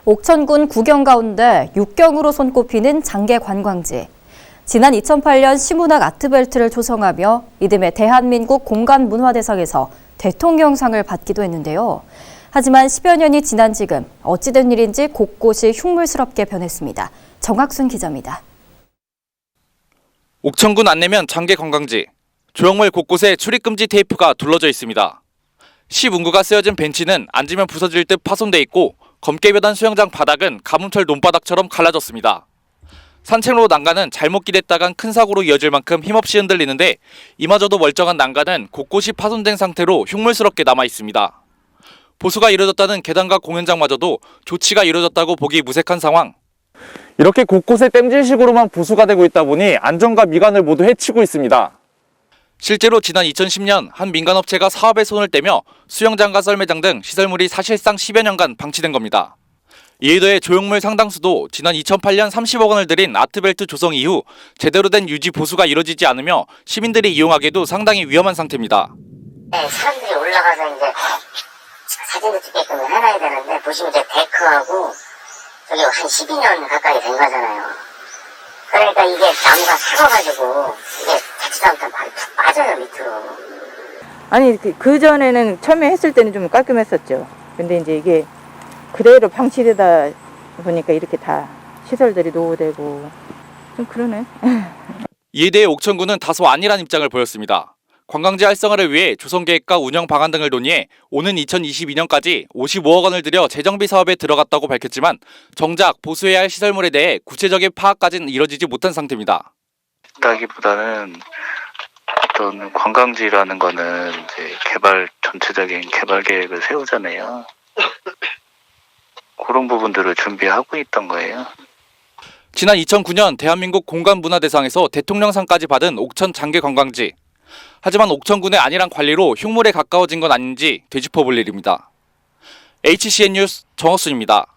옥천군 구경 가운데 육경으로 손꼽히는 장계 관광지. 지난 2008년 시문학 아트벨트를 조성하며 이듬해 대한민국 공간문화대상에서 대통령상을 받기도 했는데요. 하지만 10여 년이 지난 지금 어찌된 일인지 곳곳이 흉물스럽게 변했습니다. 정학순 기자입니다. 옥천군 안내면 장계 관광지. 조형물 곳곳에 출입금지 테이프가 둘러져 있습니다. 시 문구가 쓰여진 벤치는 앉으면 부서질 듯 파손돼 있고 검게벼단 수영장 바닥은 가뭄철 논바닥처럼 갈라졌습니다. 산책로 난간은 잘못 기댔다간 큰 사고로 이어질 만큼 힘없이 흔들리는데 이마저도 멀쩡한 난간은 곳곳이 파손된 상태로 흉물스럽게 남아 있습니다. 보수가 이루어졌다는 계단과 공연장마저도 조치가 이루어졌다고 보기 무색한 상황. 이렇게 곳곳에 땜질식으로만 보수가 되고 있다 보니 안전과 미관을 모두 해치고 있습니다. 실제로 지난 2010년 한 민간업체가 사업에 손을 떼며 수영장과 썰매장 등 시설물이 사실상 10여 년간 방치된 겁니다. 이에 더해 조형물 상당수도 지난 2008년 30억 원을 들인 아트벨트 조성 이후 제대로 된 유지 보수가 이뤄지지 않으며 시민들이 이용하기에도 상당히 위험한 상태입니다. 사람들이 올라가서 이제 사진도 찍게끔 해놔야 되는데 보시면 이제 데크하고 저기 한 12년 가까이 된 거잖아요. 그러니까 이게 나무가 썩어가지고 이게 자칫 잘못하면 바로 툭 빠져요 밑으로. 아니 그 전에는 처음에 했을 때는 좀 깔끔했었죠. 근데 이제 이게 그대로 방치되다 보니까 이렇게 다 시설들이 노후되고 좀 그러네. 이에 대해 옥천군은 다소 안일한 입장을 보였습니다. 관광지 활성화를 위해 조성계획과 운영 방안 등을 논의해 오는 2022년까지 55억 원을 들여 재정비 사업에 들어갔다고 밝혔지만 정작 보수해야 할 시설물에 대해 구체적인 파악까지는 이뤄지지 못한 상태입니다. 라기보다는 어떤 관광지라는 거는 이제 전체적인 개발 계획을 세우잖아요. 그런 부분들을 준비하고 있던 거예요. 지난 2009년 대한민국 공간문화대상에서 대통령상까지 받은 옥천 장계 관광지. 하지만 옥천군의 안일한 관리로 흉물에 가까워진 건 아닌지 되짚어볼 일입니다. HCN 뉴스 정학순입니다.